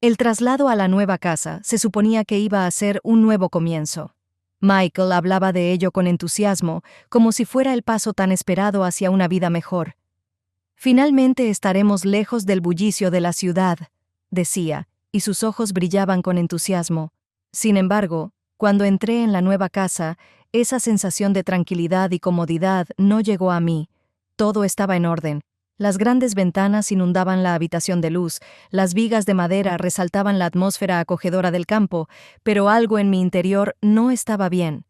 El traslado a la nueva casa se suponía que iba a ser un nuevo comienzo. Michael hablaba de ello con entusiasmo, como si fuera el paso tan esperado hacia una vida mejor. Finalmente estaremos lejos del bullicio de la ciudad, decía, y sus ojos brillaban con entusiasmo. Sin embargo, cuando entré en la nueva casa, esa sensación de tranquilidad y comodidad no llegó a mí. Todo estaba en orden. Las grandes ventanas inundaban la habitación de luz, las vigas de madera resaltaban la atmósfera acogedora del campo, pero algo en mi interior no estaba bien.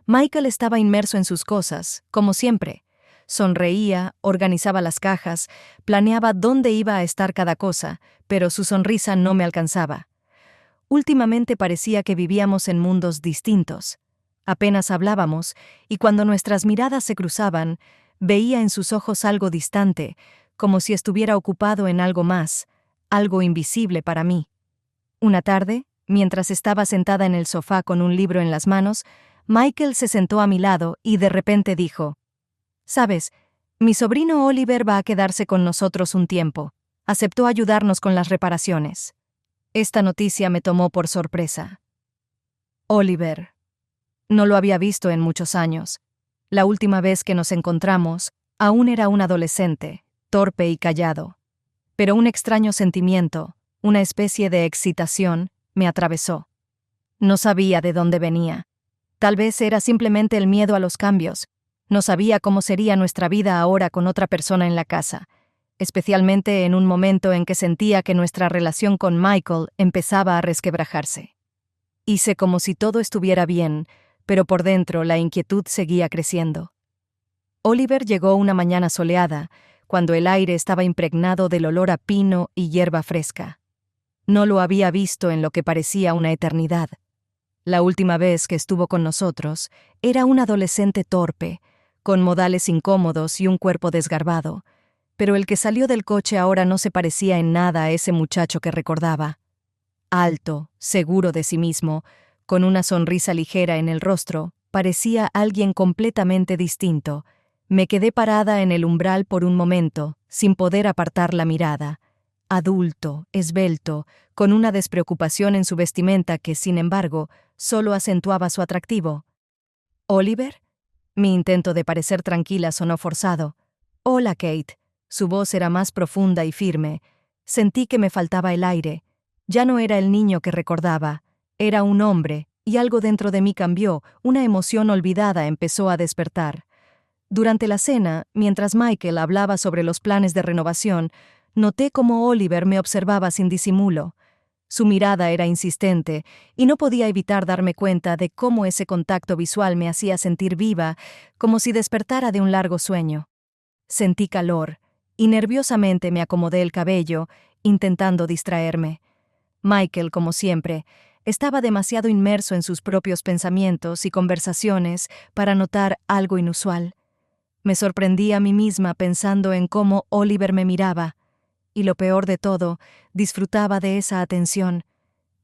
Michael estaba inmerso en sus cosas, como siempre. Sonreía, organizaba las cajas, planeaba dónde iba a estar cada cosa, pero su sonrisa no me alcanzaba. Últimamente parecía que vivíamos en mundos distintos. Apenas hablábamos, y cuando nuestras miradas se cruzaban, veía en sus ojos algo distante, como si estuviera ocupado en algo más, algo invisible para mí. Una tarde, mientras estaba sentada en el sofá con un libro en las manos, Michael se sentó a mi lado y de repente dijo: «Sabes, mi sobrino Oliver va a quedarse con nosotros un tiempo. Aceptó ayudarnos con las reparaciones». Esta noticia me tomó por sorpresa. Oliver. No lo había visto en muchos años. La última vez que nos encontramos, aún era un adolescente, torpe y callado. Pero un extraño sentimiento, una especie de excitación, me atravesó. No sabía de dónde venía. Tal vez era simplemente el miedo a los cambios. No sabía cómo sería nuestra vida ahora con otra persona en la casa, especialmente en un momento en que sentía que nuestra relación con Michael empezaba a resquebrajarse. Hice como si todo estuviera bien, pero por dentro la inquietud seguía creciendo. Oliver llegó una mañana soleada, cuando el aire estaba impregnado del olor a pino y hierba fresca. No lo había visto en lo que parecía una eternidad. La última vez que estuvo con nosotros, era un adolescente torpe, con modales incómodos y un cuerpo desgarbado, pero el que salió del coche ahora no se parecía en nada a ese muchacho que recordaba. Alto, seguro de sí mismo, con una sonrisa ligera en el rostro, parecía alguien completamente distinto. Me quedé parada en el umbral por un momento, sin poder apartar la mirada. Adulto, esbelto, con una despreocupación en su vestimenta que, sin embargo, solo acentuaba su atractivo. «¿Oliver?» Mi intento de parecer tranquila sonó forzado. «Hola, Kate». Su voz era más profunda y firme. Sentí que me faltaba el aire. Ya no era el niño que recordaba. Era un hombre, y algo dentro de mí cambió, una emoción olvidada empezó a despertar. Durante la cena, mientras Michael hablaba sobre los planes de renovación, noté cómo Oliver me observaba sin disimulo. Su mirada era insistente, y no podía evitar darme cuenta de cómo ese contacto visual me hacía sentir viva, como si despertara de un largo sueño. Sentí calor, y nerviosamente me acomodé el cabello, intentando distraerme. Michael, como siempre, estaba demasiado inmerso en sus propios pensamientos y conversaciones para notar algo inusual. Me sorprendí a mí misma pensando en cómo Oliver me miraba, y lo peor de todo, disfrutaba de esa atención.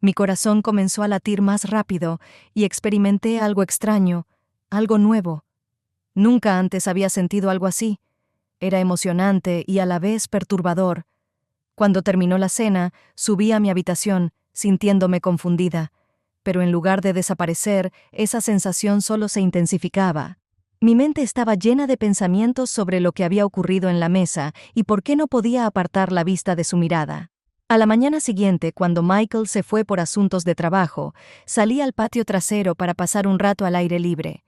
Mi corazón comenzó a latir más rápido y experimenté algo extraño, algo nuevo. Nunca antes había sentido algo así. Era emocionante y a la vez perturbador. Cuando terminó la cena, subí a mi habitación, sintiéndome confundida, pero en lugar de desaparecer, esa sensación solo se intensificaba. Mi mente estaba llena de pensamientos sobre lo que había ocurrido en la mesa y por qué no podía apartar la vista de su mirada. A la mañana siguiente, cuando Michael se fue por asuntos de trabajo, salí al patio trasero para pasar un rato al aire libre.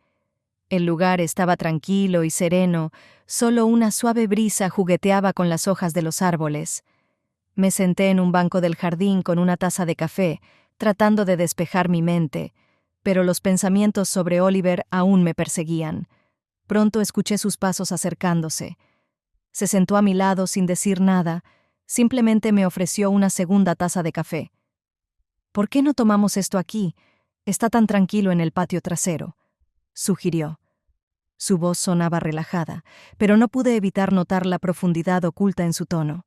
El lugar estaba tranquilo y sereno, solo una suave brisa jugueteaba con las hojas de los árboles. Me senté en un banco del jardín con una taza de café, tratando de despejar mi mente, pero los pensamientos sobre Oliver aún me perseguían. Pronto escuché sus pasos acercándose. Se sentó a mi lado sin decir nada, simplemente me ofreció una segunda taza de café. «¿Por qué no tomamos esto aquí? Está tan tranquilo en el patio trasero», sugirió. Su voz sonaba relajada, pero no pude evitar notar la profundidad oculta en su tono.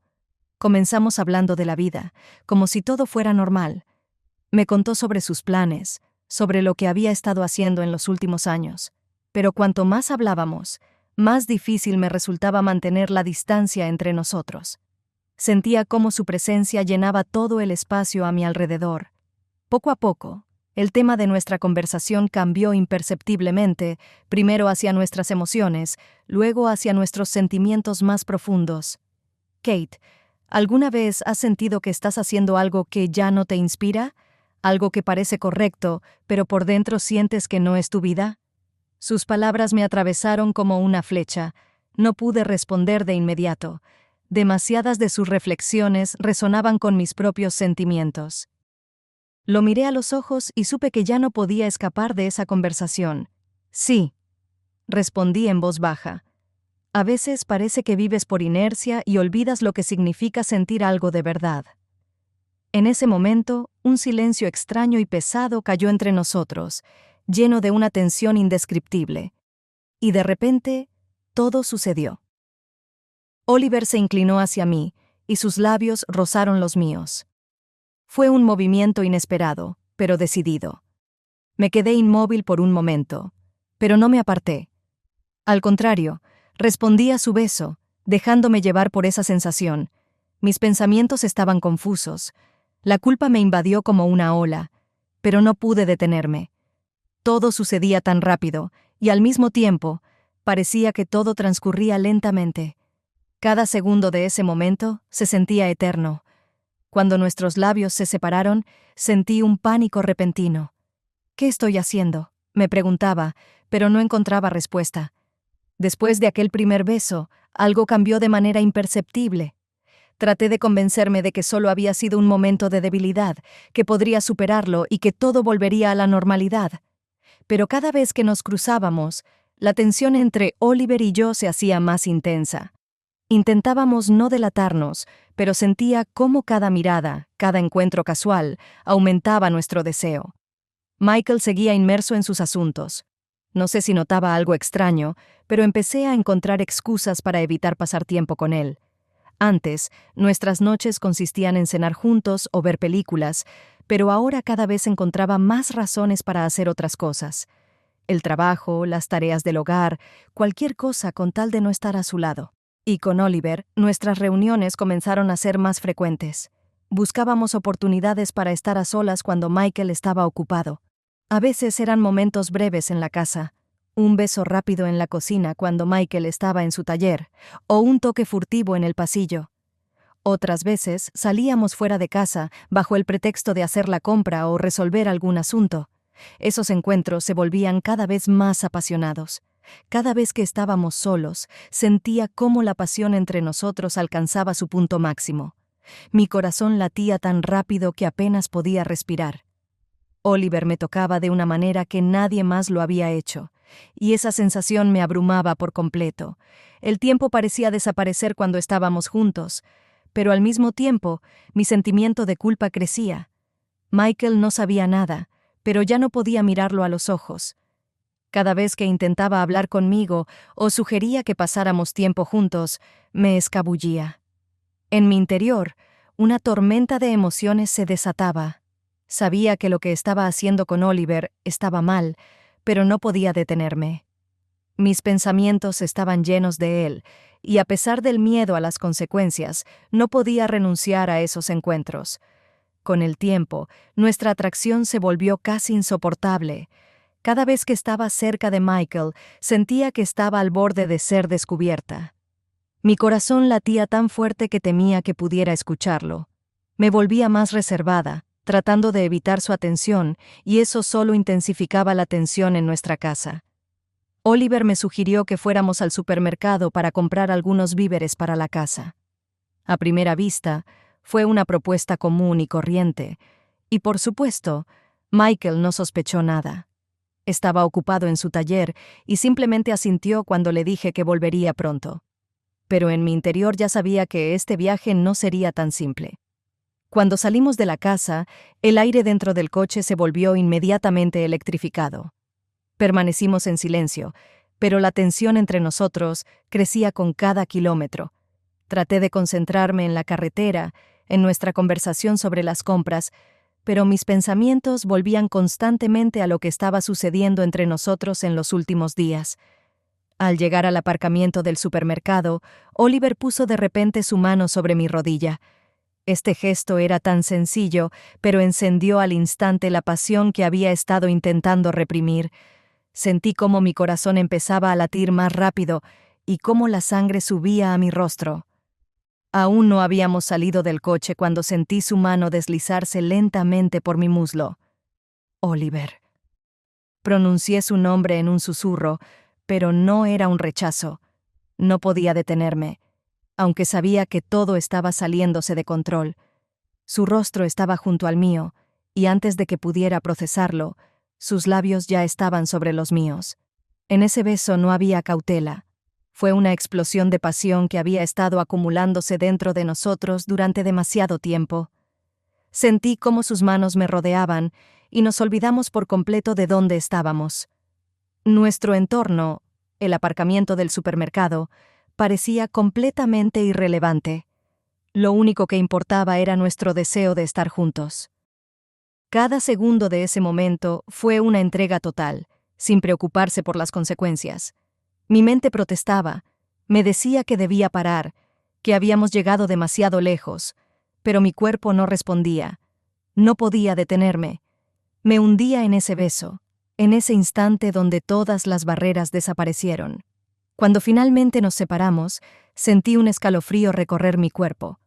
Comenzamos hablando de la vida, como si todo fuera normal. Me contó sobre sus planes, sobre lo que había estado haciendo en los últimos años. Pero cuanto más hablábamos, más difícil me resultaba mantener la distancia entre nosotros. Sentía cómo su presencia llenaba todo el espacio a mi alrededor. Poco a poco, el tema de nuestra conversación cambió imperceptiblemente, primero hacia nuestras emociones, luego hacia nuestros sentimientos más profundos. Kate, ¿alguna vez has sentido que estás haciendo algo que ya no te inspira? ¿Algo que parece correcto, pero por dentro sientes que no es tu vida? Sus palabras me atravesaron como una flecha. No pude responder de inmediato. Demasiadas de sus reflexiones resonaban con mis propios sentimientos. Lo miré a los ojos y supe que ya no podía escapar de esa conversación. Sí, respondí en voz baja. A veces parece que vives por inercia y olvidas lo que significa sentir algo de verdad. En ese momento, un silencio extraño y pesado cayó entre nosotros, lleno de una tensión indescriptible. Y de repente, todo sucedió. Oliver se inclinó hacia mí, y sus labios rozaron los míos. Fue un movimiento inesperado, pero decidido. Me quedé inmóvil por un momento, pero no me aparté. Al contrario, respondí a su beso, dejándome llevar por esa sensación. Mis pensamientos estaban confusos. La culpa me invadió como una ola, pero no pude detenerme. Todo sucedía tan rápido, y al mismo tiempo, parecía que todo transcurría lentamente. Cada segundo de ese momento se sentía eterno. Cuando nuestros labios se separaron, sentí un pánico repentino. ¿Qué estoy haciendo?, me preguntaba, pero no encontraba respuesta. Después de aquel primer beso, algo cambió de manera imperceptible. Traté de convencerme de que solo había sido un momento de debilidad, que podría superarlo y que todo volvería a la normalidad. Pero cada vez que nos cruzábamos, la tensión entre Oliver y yo se hacía más intensa. Intentábamos no delatarnos, pero sentía cómo cada mirada, cada encuentro casual, aumentaba nuestro deseo. Michael seguía inmerso en sus asuntos. No sé si notaba algo extraño, pero empecé a encontrar excusas para evitar pasar tiempo con él. Antes, nuestras noches consistían en cenar juntos o ver películas, pero ahora cada vez encontraba más razones para hacer otras cosas. El trabajo, las tareas del hogar, cualquier cosa con tal de no estar a su lado. Y con Oliver, nuestras reuniones comenzaron a ser más frecuentes. Buscábamos oportunidades para estar a solas cuando Michael estaba ocupado. A veces eran momentos breves en la casa, un beso rápido en la cocina cuando Michael estaba en su taller, o un toque furtivo en el pasillo. Otras veces salíamos fuera de casa bajo el pretexto de hacer la compra o resolver algún asunto. Esos encuentros se volvían cada vez más apasionados. Cada vez que estábamos solos, sentía cómo la pasión entre nosotros alcanzaba su punto máximo. Mi corazón latía tan rápido que apenas podía respirar. Oliver me tocaba de una manera que nadie más lo había hecho, y esa sensación me abrumaba por completo. El tiempo parecía desaparecer cuando estábamos juntos, pero al mismo tiempo, mi sentimiento de culpa crecía. Michael no sabía nada, pero ya no podía mirarlo a los ojos. Cada vez que intentaba hablar conmigo o sugería que pasáramos tiempo juntos, me escabullía. En mi interior, una tormenta de emociones se desataba. Sabía que lo que estaba haciendo con Oliver estaba mal, pero no podía detenerme. Mis pensamientos estaban llenos de él, y a pesar del miedo a las consecuencias, no podía renunciar a esos encuentros. Con el tiempo, nuestra atracción se volvió casi insoportable. Cada vez que estaba cerca de Michael, sentía que estaba al borde de ser descubierta. Mi corazón latía tan fuerte que temía que pudiera escucharlo. Me volvía más reservada, tratando de evitar su atención, y eso solo intensificaba la tensión en nuestra casa. Oliver me sugirió que fuéramos al supermercado para comprar algunos víveres para la casa. A primera vista, fue una propuesta común y corriente, y por supuesto, Michael no sospechó nada. Estaba ocupado en su taller y simplemente asintió cuando le dije que volvería pronto. Pero en mi interior ya sabía que este viaje no sería tan simple. Cuando salimos de la casa, el aire dentro del coche se volvió inmediatamente electrificado. Permanecimos en silencio, pero la tensión entre nosotros crecía con cada kilómetro. Traté de concentrarme en la carretera, en nuestra conversación sobre las compras, pero mis pensamientos volvían constantemente a lo que estaba sucediendo entre nosotros en los últimos días. Al llegar al aparcamiento del supermercado, Oliver puso de repente su mano sobre mi rodilla. Este gesto era tan sencillo, pero encendió al instante la pasión que había estado intentando reprimir. Sentí cómo mi corazón empezaba a latir más rápido y cómo la sangre subía a mi rostro. Aún no habíamos salido del coche cuando sentí su mano deslizarse lentamente por mi muslo. Oliver. Pronuncié su nombre en un susurro, pero no era un rechazo. No podía detenerme, aunque sabía que todo estaba saliéndose de control. Su rostro estaba junto al mío, y antes de que pudiera procesarlo, sus labios ya estaban sobre los míos. En ese beso no había cautela. Fue una explosión de pasión que había estado acumulándose dentro de nosotros durante demasiado tiempo. Sentí cómo sus manos me rodeaban y nos olvidamos por completo de dónde estábamos. Nuestro entorno, el aparcamiento del supermercado, parecía completamente irrelevante. Lo único que importaba era nuestro deseo de estar juntos. Cada segundo de ese momento fue una entrega total, sin preocuparse por las consecuencias. Mi mente protestaba, me decía que debía parar, que habíamos llegado demasiado lejos, pero mi cuerpo no respondía. No podía detenerme. Me hundía en ese beso, en ese instante donde todas las barreras desaparecieron. Cuando finalmente nos separamos, sentí un escalofrío recorrer mi cuerpo.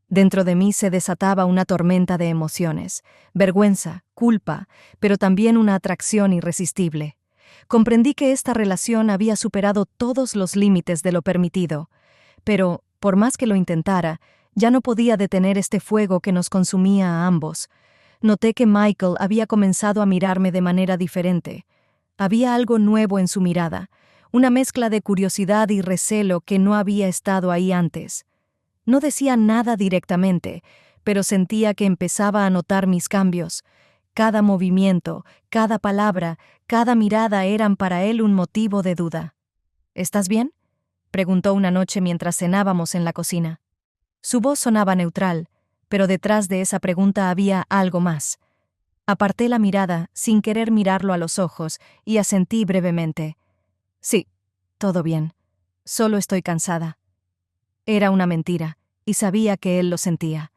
Dentro de mí se desataba una tormenta de emociones, vergüenza, culpa, pero también una atracción irresistible. Comprendí que esta relación había superado todos los límites de lo permitido, pero, por más que lo intentara, ya no podía detener este fuego que nos consumía a ambos. Noté que Michael había comenzado a mirarme de manera diferente. Había algo nuevo en su mirada, una mezcla de curiosidad y recelo que no había estado ahí antes. No decía nada directamente, pero sentía que empezaba a notar mis cambios. Cada movimiento, cada palabra, cada mirada eran para él un motivo de duda. ¿Estás bien?, preguntó una noche mientras cenábamos en la cocina. Su voz sonaba neutral, pero detrás de esa pregunta había algo más. Aparté la mirada, sin querer mirarlo a los ojos, y asentí brevemente. Sí, todo bien. Solo estoy cansada. Era una mentira, y sabía que él lo sentía.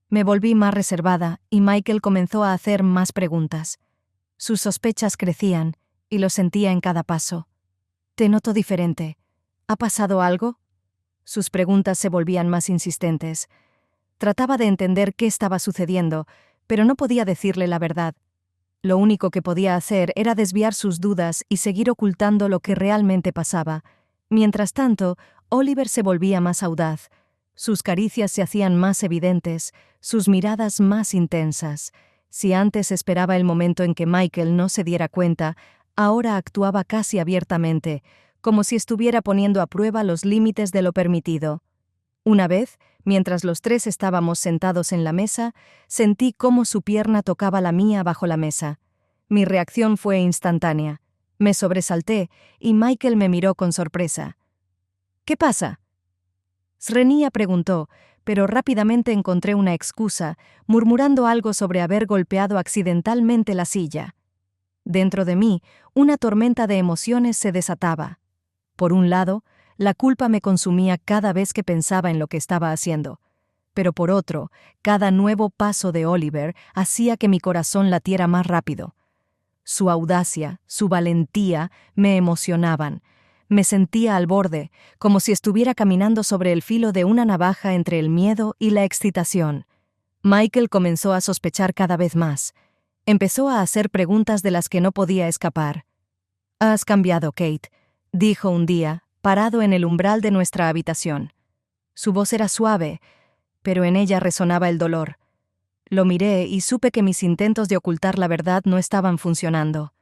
Me volví más reservada, y Michael comenzó a hacer más preguntas. Sus sospechas crecían, y lo sentía en cada paso. Te noto diferente. ¿Ha pasado algo? Sus preguntas se volvían más insistentes. Trataba de entender qué estaba sucediendo, pero no podía decirle la verdad. Lo único que podía hacer era desviar sus dudas y seguir ocultando lo que realmente pasaba. Mientras tanto, Oliver se volvía más audaz. Sus caricias se hacían más evidentes, sus miradas más intensas. Si antes esperaba el momento en que Michael no se diera cuenta, ahora actuaba casi abiertamente, como si estuviera poniendo a prueba los límites de lo permitido. Una vez, mientras los tres estábamos sentados en la mesa, sentí cómo su pierna tocaba la mía bajo la mesa. Mi reacción fue instantánea. Me sobresalté y Michael me miró con sorpresa. ¿Qué pasa?, Srenia preguntó, pero rápidamente encontré una excusa, murmurando algo sobre haber golpeado accidentalmente la silla. Dentro de mí, una tormenta de emociones se desataba. Por un lado, la culpa me consumía cada vez que pensaba en lo que estaba haciendo. Pero por otro, cada nuevo paso de Oliver hacía que mi corazón latiera más rápido. Su audacia, su valentía, me emocionaban. Me sentía al borde, como si estuviera caminando sobre el filo de una navaja entre el miedo y la excitación. Michael comenzó a sospechar cada vez más. Empezó a hacer preguntas de las que no podía escapar. «Has cambiado, Kate», dijo un día, parado en el umbral de nuestra habitación. Su voz era suave, pero en ella resonaba el dolor. Lo miré y supe que mis intentos de ocultar la verdad no estaban funcionando.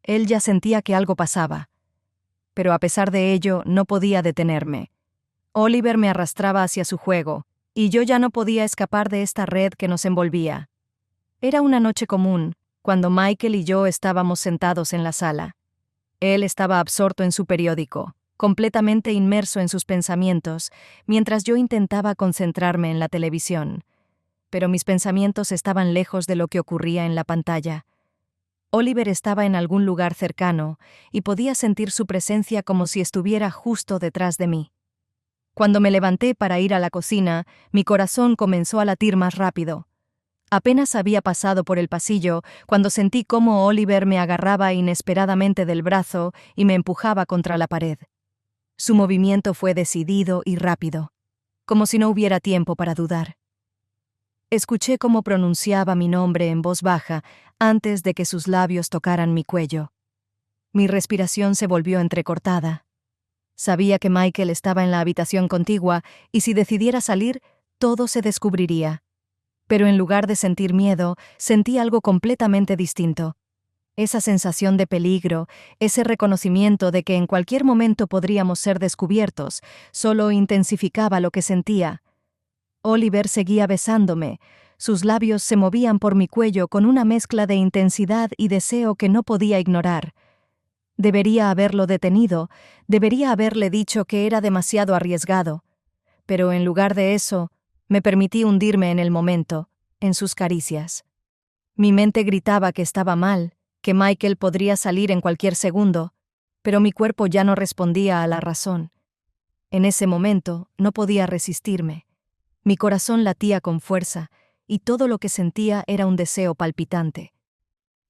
Él ya sentía que algo pasaba. Pero a pesar de ello, no podía detenerme. Oliver me arrastraba hacia su juego, y yo ya no podía escapar de esta red que nos envolvía. Era una noche común, cuando Michael y yo estábamos sentados en la sala. Él estaba absorto en su periódico, completamente inmerso en sus pensamientos, mientras yo intentaba concentrarme en la televisión. Pero mis pensamientos estaban lejos de lo que ocurría en la pantalla. Oliver estaba en algún lugar cercano, y podía sentir su presencia como si estuviera justo detrás de mí. Cuando me levanté para ir a la cocina, mi corazón comenzó a latir más rápido. Apenas había pasado por el pasillo cuando sentí cómo Oliver me agarraba inesperadamente del brazo y me empujaba contra la pared. Su movimiento fue decidido y rápido, como si no hubiera tiempo para dudar. Escuché cómo pronunciaba mi nombre en voz baja antes de que sus labios tocaran mi cuello. Mi respiración se volvió entrecortada. Sabía que Michael estaba en la habitación contigua y si decidiera salir, todo se descubriría. Pero en lugar de sentir miedo, sentí algo completamente distinto. Esa sensación de peligro, ese reconocimiento de que en cualquier momento podríamos ser descubiertos, solo intensificaba lo que sentía. Oliver seguía besándome. Sus labios se movían por mi cuello con una mezcla de intensidad y deseo que no podía ignorar. Debería haberlo detenido, debería haberle dicho que era demasiado arriesgado. Pero en lugar de eso, me permití hundirme en el momento, en sus caricias. Mi mente gritaba que estaba mal, que Michael podría salir en cualquier segundo, pero mi cuerpo ya no respondía a la razón. En ese momento no podía resistirme. Mi corazón latía con fuerza, y todo lo que sentía era un deseo palpitante.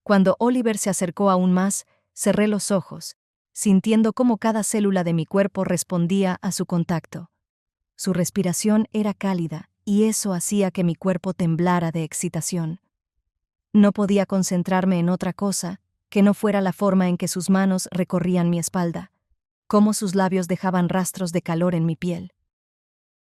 Cuando Oliver se acercó aún más, cerré los ojos, sintiendo cómo cada célula de mi cuerpo respondía a su contacto. Su respiración era cálida, y eso hacía que mi cuerpo temblara de excitación. No podía concentrarme en otra cosa que no fuera la forma en que sus manos recorrían mi espalda, cómo sus labios dejaban rastros de calor en mi piel.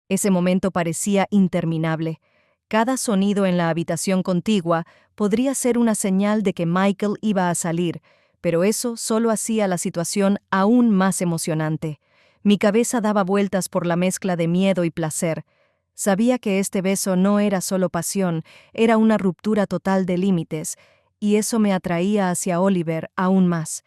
Ese momento parecía interminable. Cada sonido en la habitación contigua podría ser una señal de que Michael iba a salir, pero eso solo hacía la situación aún más emocionante. Mi cabeza daba vueltas por la mezcla de miedo y placer. Sabía que este beso no era solo pasión, era una ruptura total de límites, y eso me atraía hacia Oliver aún más.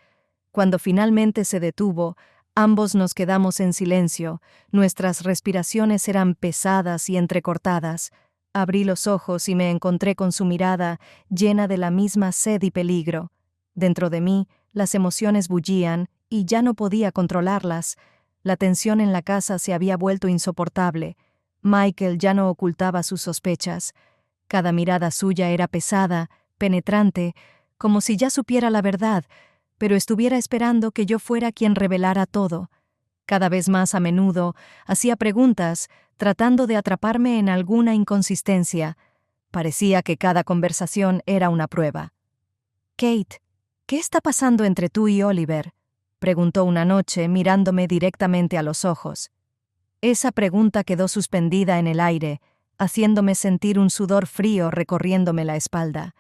Cuando finalmente se detuvo, ambos nos quedamos en silencio, nuestras respiraciones eran pesadas y entrecortadas. Abrí los ojos y me encontré con su mirada llena de la misma sed y peligro. Dentro de mí, las emociones bullían y ya no podía controlarlas. La tensión en la casa se había vuelto insoportable. Michael ya no ocultaba sus sospechas. Cada mirada suya era pesada, penetrante, como si ya supiera la verdad, pero estuviera esperando que yo fuera quien revelara todo. Cada vez más a menudo hacía preguntas, tratando de atraparme en alguna inconsistencia. Parecía que cada conversación era una prueba. «Kate, ¿qué está pasando entre tú y Oliver?», preguntó una noche mirándome directamente a los ojos. Esa pregunta quedó suspendida en el aire, haciéndome sentir un sudor frío recorriéndome la espalda.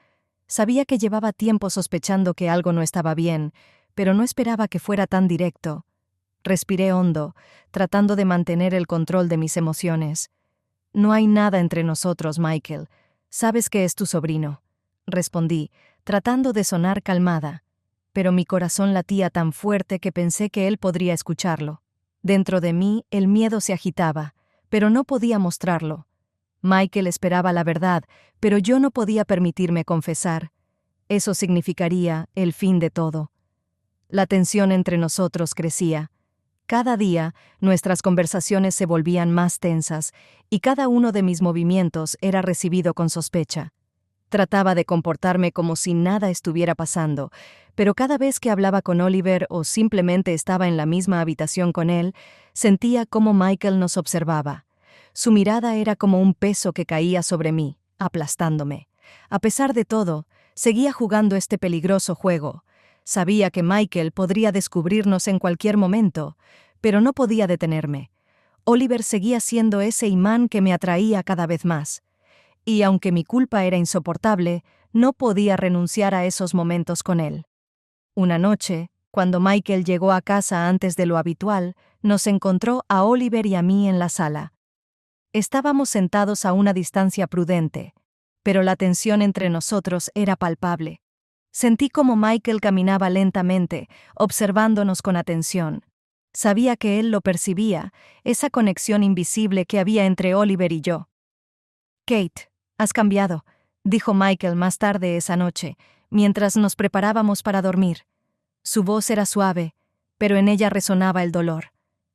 Sabía que llevaba tiempo sospechando que algo no estaba bien, pero no esperaba que fuera tan directo. Respiré hondo, tratando de mantener el control de mis emociones. «No hay nada entre nosotros, Michael. Sabes que es tu sobrino», respondí, tratando de sonar calmada, pero mi corazón latía tan fuerte que pensé que él podría escucharlo. Dentro de mí el miedo se agitaba, pero no podía mostrarlo. Michael esperaba la verdad, pero yo no podía permitirme confesar. Eso significaría el fin de todo. La tensión entre nosotros crecía. Cada día, nuestras conversaciones se volvían más tensas, y cada uno de mis movimientos era recibido con sospecha. Trataba de comportarme como si nada estuviera pasando, pero cada vez que hablaba con Oliver o simplemente estaba en la misma habitación con él, sentía cómo Michael nos observaba. Su mirada era como un peso que caía sobre mí, aplastándome. A pesar de todo, seguía jugando este peligroso juego. Sabía que Michael podría descubrirnos en cualquier momento, pero no podía detenerme. Oliver seguía siendo ese imán que me atraía cada vez más. Y aunque mi culpa era insoportable, no podía renunciar a esos momentos con él. Una noche, cuando Michael llegó a casa antes de lo habitual, nos encontró a Oliver y a mí en la sala. Estábamos sentados a una distancia prudente, pero la tensión entre nosotros era palpable. Sentí como Michael caminaba lentamente, observándonos con atención. Sabía que él lo percibía, esa conexión invisible que había entre Oliver y yo. «Kate, has cambiado», dijo Michael más tarde esa noche, mientras nos preparábamos para dormir. Su voz era suave, pero en ella resonaba el dolor.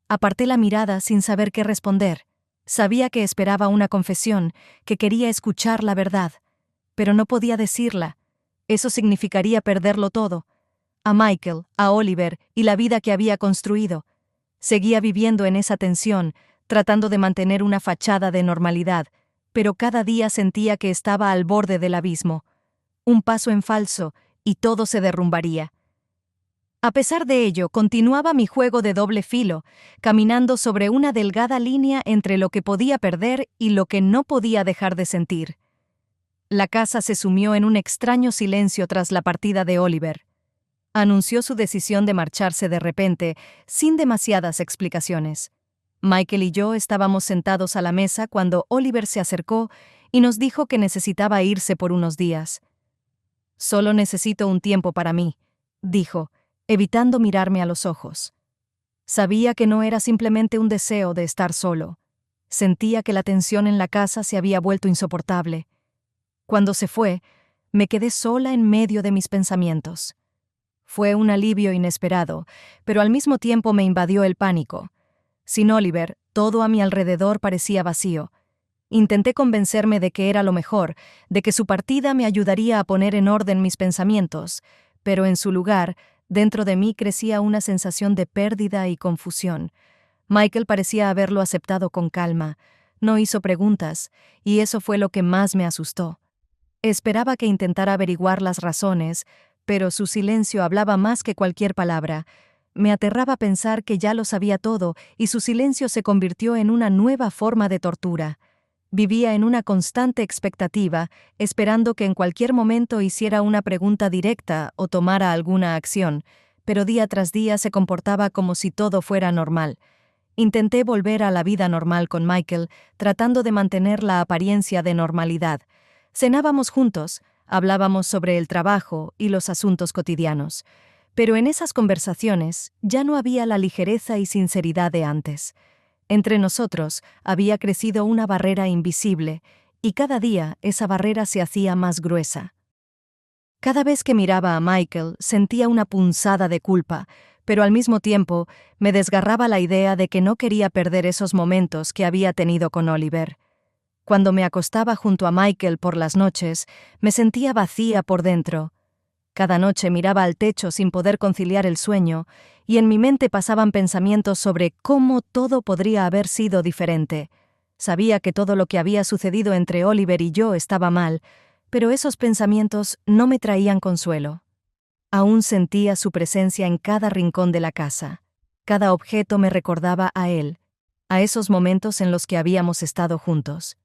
Aparté la mirada sin saber qué responder. Sabía que esperaba una confesión, que quería escuchar la verdad, pero no podía decirla. Eso significaría perderlo todo. A Michael, a Oliver y la vida que había construido. Seguía viviendo en esa tensión, tratando de mantener una fachada de normalidad, pero cada día sentía que estaba al borde del abismo. Un paso en falso, y todo se derrumbaría. A pesar de ello, continuaba mi juego de doble filo, caminando sobre una delgada línea entre lo que podía perder y lo que no podía dejar de sentir. La casa se sumió en un extraño silencio tras la partida de Oliver. Anunció su decisión de marcharse de repente, sin demasiadas explicaciones. Michael y yo estábamos sentados a la mesa cuando Oliver se acercó y nos dijo que necesitaba irse por unos días. «Solo necesito un tiempo para mí», dijo, evitando mirarme a los ojos. Sabía que no era simplemente un deseo de estar solo. Sentía que la tensión en la casa se había vuelto insoportable. Cuando se fue, me quedé sola en medio de mis pensamientos. Fue un alivio inesperado, pero al mismo tiempo me invadió el pánico. Sin Oliver, todo a mi alrededor parecía vacío. Intenté convencerme de que era lo mejor, de que su partida me ayudaría a poner en orden mis pensamientos, pero en su lugar, dentro de mí crecía una sensación de pérdida y confusión. Michael parecía haberlo aceptado con calma, no hizo preguntas, y eso fue lo que más me asustó. Esperaba que intentara averiguar las razones, pero su silencio hablaba más que cualquier palabra. Me aterraba pensar que ya lo sabía todo, y su silencio se convirtió en una nueva forma de tortura. Vivía en una constante expectativa, esperando que en cualquier momento hiciera una pregunta directa o tomara alguna acción, pero día tras día se comportaba como si todo fuera normal. Intenté volver a la vida normal con Michael, tratando de mantener la apariencia de normalidad. Cenábamos juntos, hablábamos sobre el trabajo y los asuntos cotidianos. Pero en esas conversaciones ya no había la ligereza y sinceridad de antes. Entre nosotros había crecido una barrera invisible, y cada día esa barrera se hacía más gruesa. Cada vez que miraba a Michael sentía una punzada de culpa, pero al mismo tiempo me desgarraba la idea de que no quería perder esos momentos que había tenido con Oliver. Cuando me acostaba junto a Michael por las noches, me sentía vacía por dentro. Cada noche miraba al techo sin poder conciliar el sueño, y en mi mente pasaban pensamientos sobre cómo todo podría haber sido diferente. Sabía que todo lo que había sucedido entre Oliver y yo estaba mal, pero esos pensamientos no me traían consuelo. Aún sentía su presencia en cada rincón de la casa. Cada objeto me recordaba a él, a esos momentos en los que habíamos estado juntos.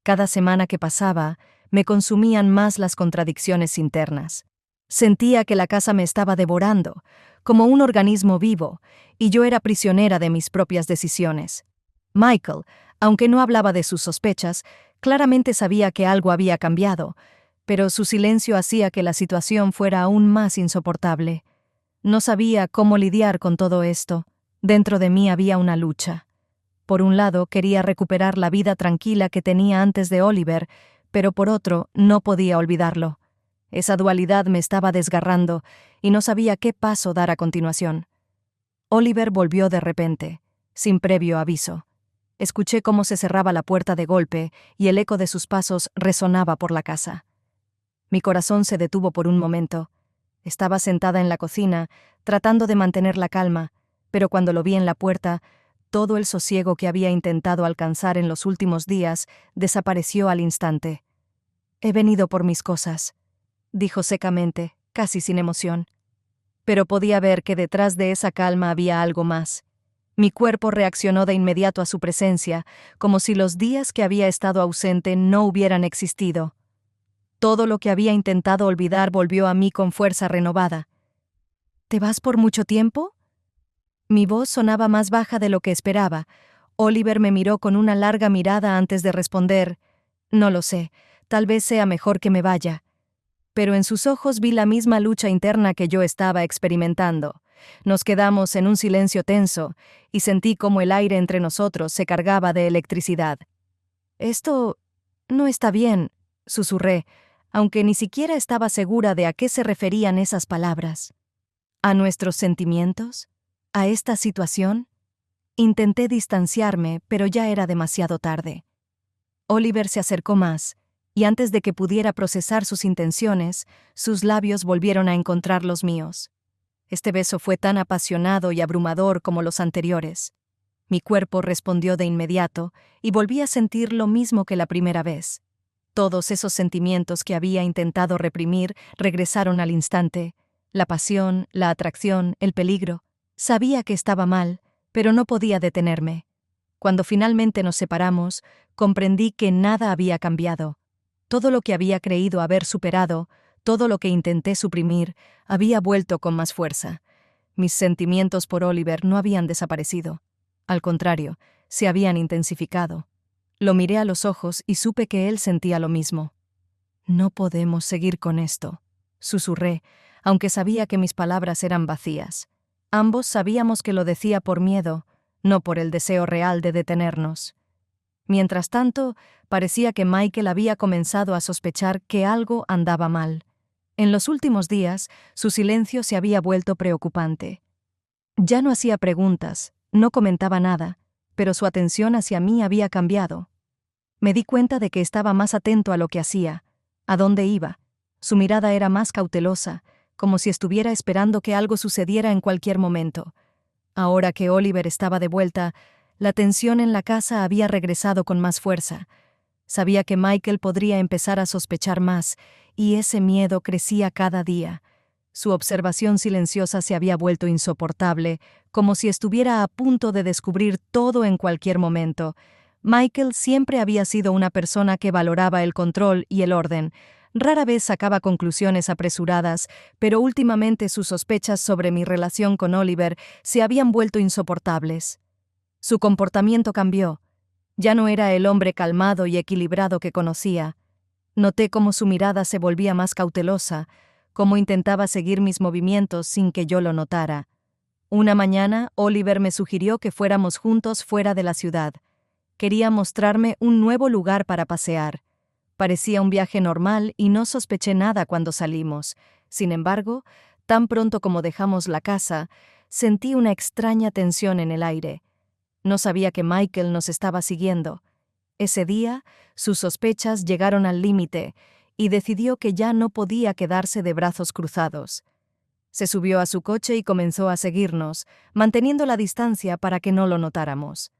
Cada semana que pasaba, me consumían más las contradicciones internas. Sentía que la casa me estaba devorando, como un organismo vivo, y yo era prisionera de mis propias decisiones. Michael, aunque no hablaba de sus sospechas, claramente sabía que algo había cambiado, pero su silencio hacía que la situación fuera aún más insoportable. No sabía cómo lidiar con todo esto. Dentro de mí había una lucha. Por un lado, quería recuperar la vida tranquila que tenía antes de Oliver, pero por otro, no podía olvidarlo. Esa dualidad me estaba desgarrando, y no sabía qué paso dar a continuación. Oliver volvió de repente, sin previo aviso. Escuché cómo se cerraba la puerta de golpe, y el eco de sus pasos resonaba por la casa. Mi corazón se detuvo por un momento. Estaba sentada en la cocina, tratando de mantener la calma, pero cuando lo vi en la puerta, todo el sosiego que había intentado alcanzar en los últimos días desapareció al instante. «He venido por mis cosas», dijo secamente, casi sin emoción. Pero podía ver que detrás de esa calma había algo más. Mi cuerpo reaccionó de inmediato a su presencia, como si los días que había estado ausente no hubieran existido. Todo lo que había intentado olvidar volvió a mí con fuerza renovada. «¿Te vas por mucho tiempo?» Mi voz sonaba más baja de lo que esperaba. Oliver me miró con una larga mirada antes de responder: «No lo sé, tal vez sea mejor que me vaya». Pero en sus ojos vi la misma lucha interna que yo estaba experimentando. Nos quedamos en un silencio tenso, y sentí cómo el aire entre nosotros se cargaba de electricidad. «Esto no está bien», susurré, aunque ni siquiera estaba segura de a qué se referían esas palabras. ¿A nuestros sentimientos? ¿A esta situación? Intenté distanciarme, pero ya era demasiado tarde. Oliver se acercó más, y antes de que pudiera procesar sus intenciones, sus labios volvieron a encontrar los míos. Este beso fue tan apasionado y abrumador como los anteriores. Mi cuerpo respondió de inmediato, y volví a sentir lo mismo que la primera vez. Todos esos sentimientos que había intentado reprimir regresaron al instante. La pasión, la atracción, el peligro. Sabía que estaba mal, pero no podía detenerme. Cuando finalmente nos separamos, comprendí que nada había cambiado. Todo lo que había creído haber superado, todo lo que intenté suprimir, había vuelto con más fuerza. Mis sentimientos por Oliver no habían desaparecido. Al contrario, se habían intensificado. Lo miré a los ojos y supe que él sentía lo mismo. «No podemos seguir con esto», susurré, aunque sabía que mis palabras eran vacías. Ambos sabíamos que lo decía por miedo, no por el deseo real de detenernos. Mientras tanto, parecía que Michael había comenzado a sospechar que algo andaba mal. En los últimos días, su silencio se había vuelto preocupante. Ya no hacía preguntas, no comentaba nada, pero su atención hacia mí había cambiado. Me di cuenta de que estaba más atento a lo que hacía, a dónde iba. Su mirada era más cautelosa, como si estuviera esperando que algo sucediera en cualquier momento. Ahora que Oliver estaba de vuelta, la tensión en la casa había regresado con más fuerza. Sabía que Michael podría empezar a sospechar más, y ese miedo crecía cada día. Su observación silenciosa se había vuelto insoportable, como si estuviera a punto de descubrir todo en cualquier momento. Michael siempre había sido una persona que valoraba el control y el orden. Rara vez sacaba conclusiones apresuradas, pero últimamente sus sospechas sobre mi relación con Oliver se habían vuelto insoportables. Su comportamiento cambió. Ya no era el hombre calmado y equilibrado que conocía. Noté cómo su mirada se volvía más cautelosa, cómo intentaba seguir mis movimientos sin que yo lo notara. Una mañana, Oliver me sugirió que fuéramos juntos fuera de la ciudad. Quería mostrarme un nuevo lugar para pasear. Parecía un viaje normal y no sospeché nada cuando salimos. Sin embargo, tan pronto como dejamos la casa, sentí una extraña tensión en el aire. No sabía que Michael nos estaba siguiendo. Ese día, sus sospechas llegaron al límite y decidió que ya no podía quedarse de brazos cruzados. Se subió a su coche y comenzó a seguirnos, manteniendo la distancia para que no lo notáramos.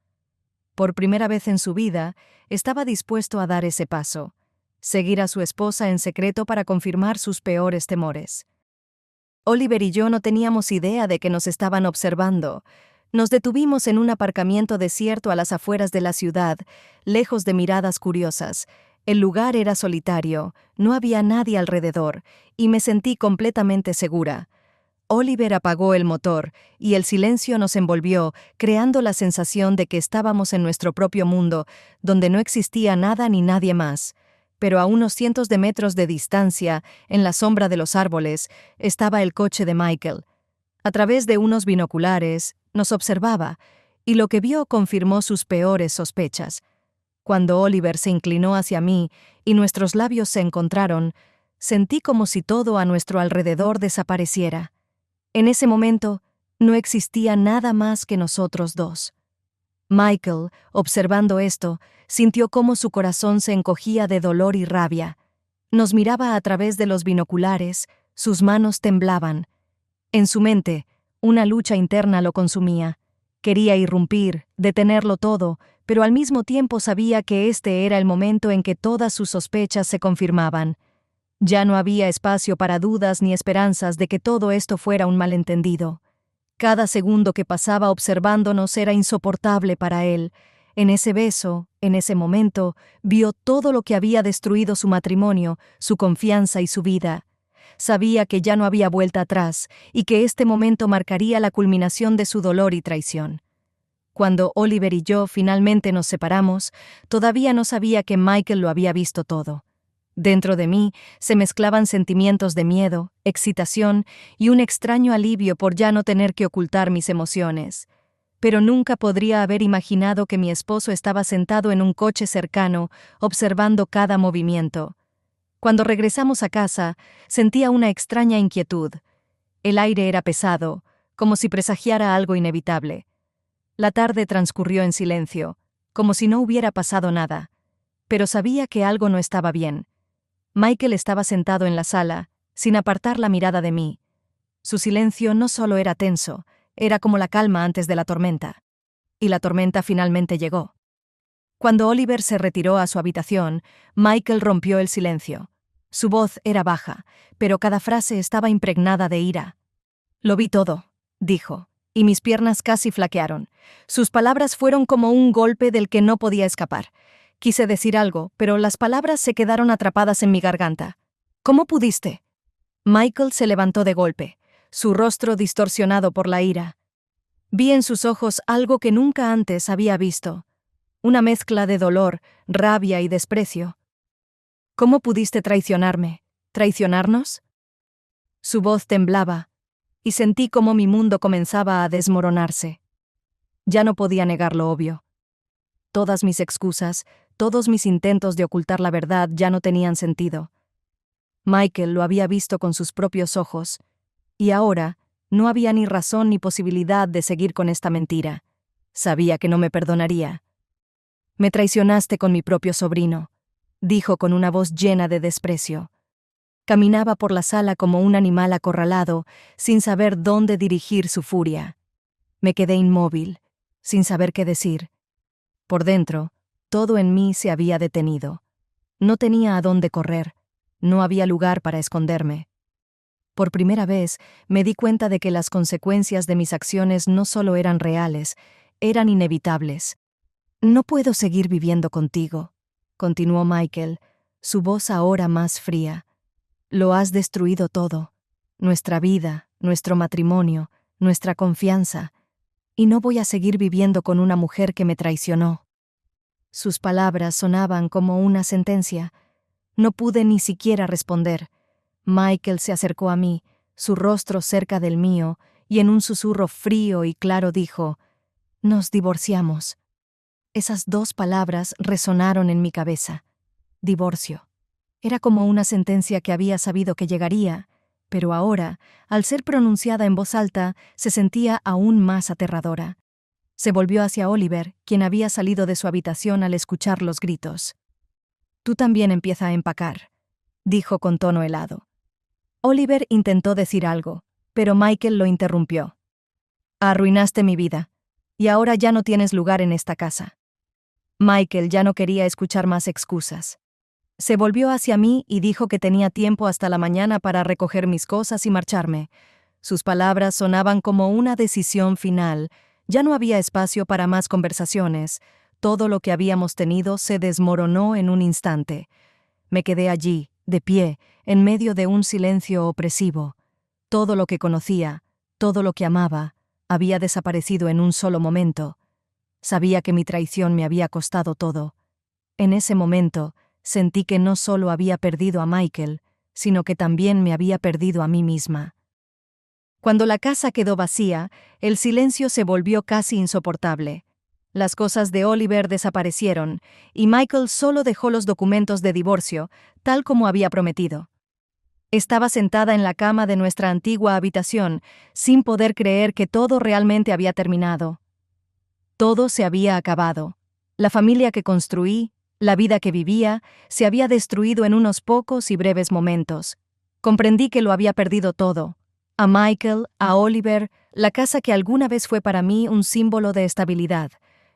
Por primera vez en su vida, estaba dispuesto a dar ese paso, seguir a su esposa en secreto para confirmar sus peores temores. Oliver y yo no teníamos idea de que nos estaban observando. Nos detuvimos en un aparcamiento desierto a las afueras de la ciudad, lejos de miradas curiosas. El lugar era solitario, no había nadie alrededor, y me sentí completamente segura. Oliver apagó el motor, y el silencio nos envolvió, creando la sensación de que estábamos en nuestro propio mundo, donde no existía nada ni nadie más. Pero a unos cientos de metros de distancia, en la sombra de los árboles, estaba el coche de Michael. A través de unos binoculares, nos observaba, y lo que vio confirmó sus peores sospechas. Cuando Oliver se inclinó hacia mí y nuestros labios se encontraron, sentí como si todo a nuestro alrededor desapareciera. En ese momento, no existía nada más que nosotros dos. Michael, observando esto, sintió cómo su corazón se encogía de dolor y rabia. Nos miraba a través de los binoculares, sus manos temblaban. En su mente, una lucha interna lo consumía. Quería irrumpir, detenerlo todo, pero al mismo tiempo sabía que este era el momento en que todas sus sospechas se confirmaban. Ya no había espacio para dudas ni esperanzas de que todo esto fuera un malentendido. Cada segundo que pasaba observándonos era insoportable para él. En ese beso, en ese momento, vio todo lo que había destruido su matrimonio, su confianza y su vida. Sabía que ya no había vuelta atrás y que este momento marcaría la culminación de su dolor y traición. Cuando Oliver y yo finalmente nos separamos, todavía no sabía que Michael lo había visto todo. Dentro de mí se mezclaban sentimientos de miedo, excitación y un extraño alivio por ya no tener que ocultar mis emociones. Pero nunca podría haber imaginado que mi esposo estaba sentado en un coche cercano, observando cada movimiento. Cuando regresamos a casa, sentía una extraña inquietud. El aire era pesado, como si presagiara algo inevitable. La tarde transcurrió en silencio, como si no hubiera pasado nada. Pero sabía que algo no estaba bien. Michael estaba sentado en la sala, sin apartar la mirada de mí. Su silencio no solo era tenso, era como la calma antes de la tormenta. Y la tormenta finalmente llegó. Cuando Oliver se retiró a su habitación, Michael rompió el silencio. Su voz era baja, pero cada frase estaba impregnada de ira. «Lo vi todo», dijo, y mis piernas casi flaquearon. Sus palabras fueron como un golpe del que no podía escapar. Quise decir algo, pero las palabras se quedaron atrapadas en mi garganta. «¿Cómo pudiste?» Michael se levantó de golpe, su rostro distorsionado por la ira. Vi en sus ojos algo que nunca antes había visto. Una mezcla de dolor, rabia y desprecio. «¿Cómo pudiste traicionarme? ¿Traicionarnos?» Su voz temblaba, y sentí cómo mi mundo comenzaba a desmoronarse. Ya no podía negar lo obvio. Todas mis excusas, todos mis intentos de ocultar la verdad ya no tenían sentido. Michael lo había visto con sus propios ojos, y ahora no había ni razón ni posibilidad de seguir con esta mentira. Sabía que no me perdonaría. «Me traicionaste con mi propio sobrino», dijo con una voz llena de desprecio. Caminaba por la sala como un animal acorralado, sin saber dónde dirigir su furia. Me quedé inmóvil, sin saber qué decir. Por dentro, todo en mí se había detenido. No tenía a dónde correr, no había lugar para esconderme. Por primera vez, me di cuenta de que las consecuencias de mis acciones no solo eran reales, eran inevitables. «No puedo seguir viviendo contigo», continuó Michael, su voz ahora más fría. «Lo has destruido todo, nuestra vida, nuestro matrimonio, nuestra confianza, y no voy a seguir viviendo con una mujer que me traicionó». Sus palabras sonaban como una sentencia. No pude ni siquiera responder. Michael se acercó a mí, su rostro cerca del mío, y en un susurro frío y claro dijo: «Nos divorciamos». Esas dos palabras resonaron en mi cabeza. Divorcio. Era como una sentencia que había sabido que llegaría, pero ahora, al ser pronunciada en voz alta, se sentía aún más aterradora. Se volvió hacia Oliver, quien había salido de su habitación al escuchar los gritos. «Tú también empieza a empacar», dijo con tono helado. Oliver intentó decir algo, pero Michael lo interrumpió. «Arruinaste mi vida, y ahora ya no tienes lugar en esta casa». Michael ya no quería escuchar más excusas. Se volvió hacia mí y dijo que tenía tiempo hasta la mañana para recoger mis cosas y marcharme. Sus palabras sonaban como una decisión final. Ya no había espacio para más conversaciones. Todo lo que habíamos tenido se desmoronó en un instante. Me quedé allí, de pie, en medio de un silencio opresivo. Todo lo que conocía, todo lo que amaba, había desaparecido en un solo momento. Sabía que mi traición me había costado todo. En ese momento, sentí que no solo había perdido a Michael, sino que también me había perdido a mí misma. Cuando la casa quedó vacía, el silencio se volvió casi insoportable. Las cosas de Oliver desaparecieron, y Michael solo dejó los documentos de divorcio, tal como había prometido. Estaba sentada en la cama de nuestra antigua habitación, sin poder creer que todo realmente había terminado. Todo se había acabado. La familia que construí, la vida que vivía, se había destruido en unos pocos y breves momentos. Comprendí que lo había perdido todo. A Michael, a Oliver, la casa que alguna vez fue para mí un símbolo de estabilidad.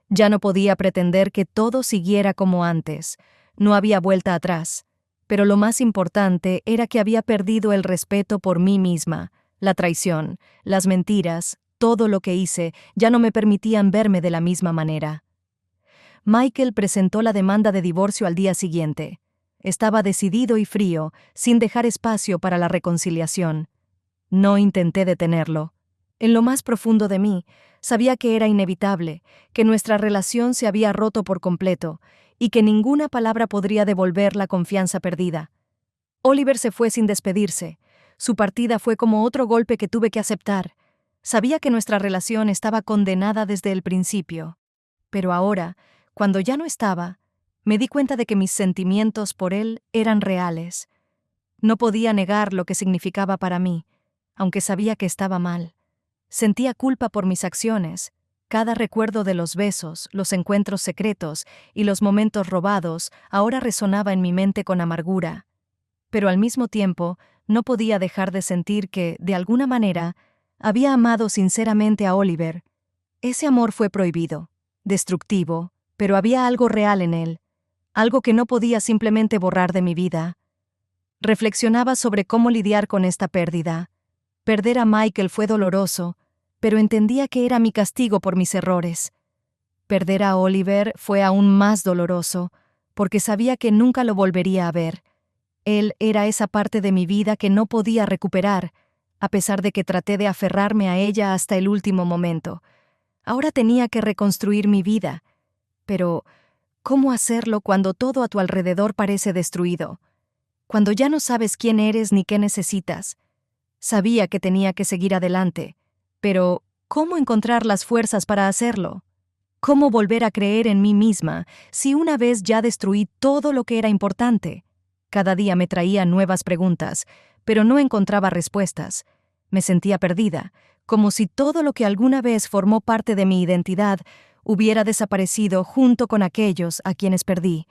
Ya no podía pretender que todo siguiera como antes. No había vuelta atrás. Pero lo más importante era que había perdido el respeto por mí misma. La traición, las mentiras, todo lo que hice ya no me permitían verme de la misma manera. Michael presentó la demanda de divorcio al día siguiente. Estaba decidido y frío, sin dejar espacio para la reconciliación. No intenté detenerlo. En lo más profundo de mí, sabía que era inevitable, que nuestra relación se había roto por completo, y que ninguna palabra podría devolver la confianza perdida. Oliver se fue sin despedirse. Su partida fue como otro golpe que tuve que aceptar. Sabía que nuestra relación estaba condenada desde el principio. Pero ahora, cuando ya no estaba, Me di cuenta de que mis sentimientos por él eran reales. No podía negar lo que significaba para mí, aunque sabía que estaba mal. Sentía culpa por mis acciones. Cada recuerdo de los besos, los encuentros secretos y los momentos robados ahora resonaba en mi mente con amargura. Pero al mismo tiempo, no podía dejar de sentir que, de alguna manera, había amado sinceramente a Oliver. Ese amor fue prohibido, destructivo, pero había algo real en él, algo que no podía simplemente borrar de mi vida. Reflexionaba sobre cómo lidiar con esta pérdida. Perder a Michael fue doloroso, pero entendía que era mi castigo por mis errores. Perder a Oliver fue aún más doloroso, porque sabía que nunca lo volvería a ver. Él era esa parte de mi vida que no podía recuperar, a pesar de que traté de aferrarme a ella hasta el último momento. Ahora tenía que reconstruir mi vida. Pero, ¿cómo hacerlo cuando todo a tu alrededor parece destruido? Cuando ya no sabes quién eres ni qué necesitas. Sabía que tenía que seguir adelante, pero ¿cómo encontrar las fuerzas para hacerlo? ¿Cómo volver a creer en mí misma si una vez ya destruí todo lo que era importante? Cada día me traía nuevas preguntas, pero no encontraba respuestas. Me sentía perdida, como si todo lo que alguna vez formó parte de mi identidad hubiera desaparecido junto con aquellos a quienes perdí.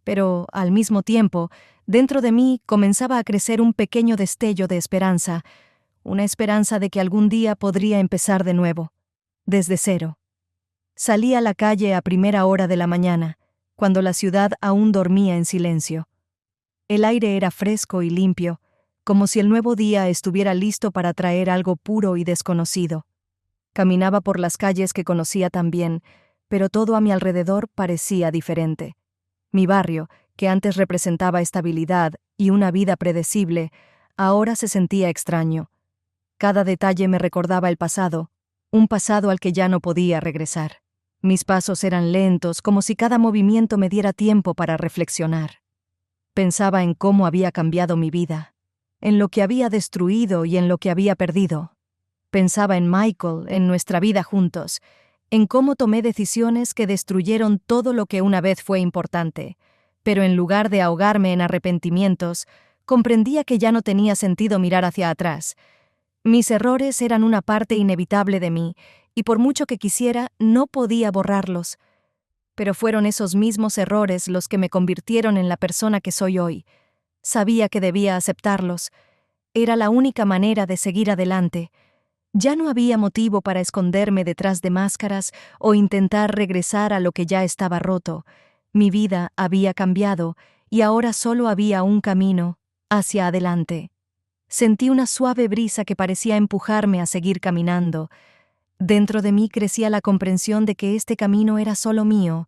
Pero, al mismo tiempo, dentro de mí comenzaba a crecer un pequeño destello de esperanza, una esperanza de que algún día podría empezar de nuevo, desde cero. Salí a la calle a primera hora de la mañana, cuando la ciudad aún dormía en silencio. El aire era fresco y limpio, como si el nuevo día estuviera listo para traer algo puro y desconocido. Caminaba por las calles que conocía tan bien, pero todo a mi alrededor parecía diferente. Mi barrio, que antes representaba estabilidad y una vida predecible, ahora se sentía extraño. Cada detalle me recordaba el pasado, un pasado al que ya no podía regresar. Mis pasos eran lentos, como si cada movimiento me diera tiempo para reflexionar. Pensaba en cómo había cambiado mi vida, en lo que había destruido y en lo que había perdido. Pensaba en Michael, en nuestra vida juntos, en cómo tomé decisiones que destruyeron todo lo que una vez fue importante, pero en lugar de ahogarme en arrepentimientos, comprendía que ya no tenía sentido mirar hacia atrás. Mis errores eran una parte inevitable de mí, y por mucho que quisiera, no podía borrarlos. Pero fueron esos mismos errores los que me convirtieron en la persona que soy hoy. Sabía que debía aceptarlos. Era la única manera de seguir adelante. Ya no había motivo para esconderme detrás de máscaras o intentar regresar a lo que ya estaba roto. Mi vida había cambiado y ahora solo había un camino, hacia adelante. Sentí una suave brisa que parecía empujarme a seguir caminando. Dentro de mí crecía la comprensión de que este camino era solo mío.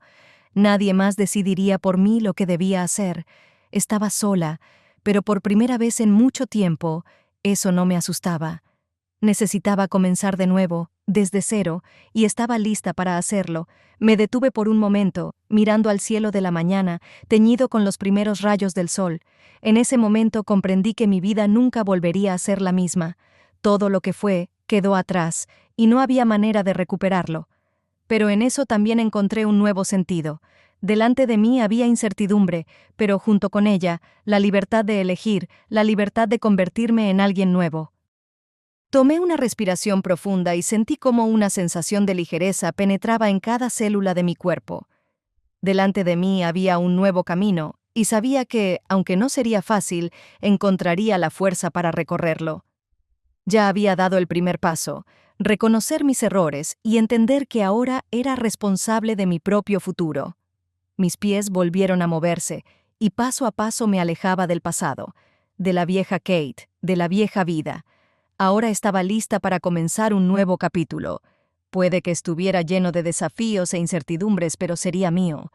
Nadie más decidiría por mí lo que debía hacer. Estaba sola, pero por primera vez en mucho tiempo, eso no me asustaba. Necesitaba comenzar de nuevo, desde cero, y estaba lista para hacerlo. Me detuve por un momento, mirando al cielo de la mañana, teñido con los primeros rayos del sol. En ese momento comprendí que mi vida nunca volvería a ser la misma. Todo lo que fue, quedó atrás, y no había manera de recuperarlo. Pero en eso también encontré un nuevo sentido. Delante de mí había incertidumbre, pero junto con ella, la libertad de elegir, la libertad de convertirme en alguien nuevo. Tomé una respiración profunda y sentí cómo una sensación de ligereza penetraba en cada célula de mi cuerpo. Delante de mí había un nuevo camino, y sabía que, aunque no sería fácil, encontraría la fuerza para recorrerlo. Ya había dado el primer paso, reconocer mis errores y entender que ahora era responsable de mi propio futuro. Mis pies volvieron a moverse, y paso a paso me alejaba del pasado, de la vieja Kate, de la vieja vida. Ahora estaba lista para comenzar un nuevo capítulo. Puede que estuviera lleno de desafíos e incertidumbres, pero sería mío.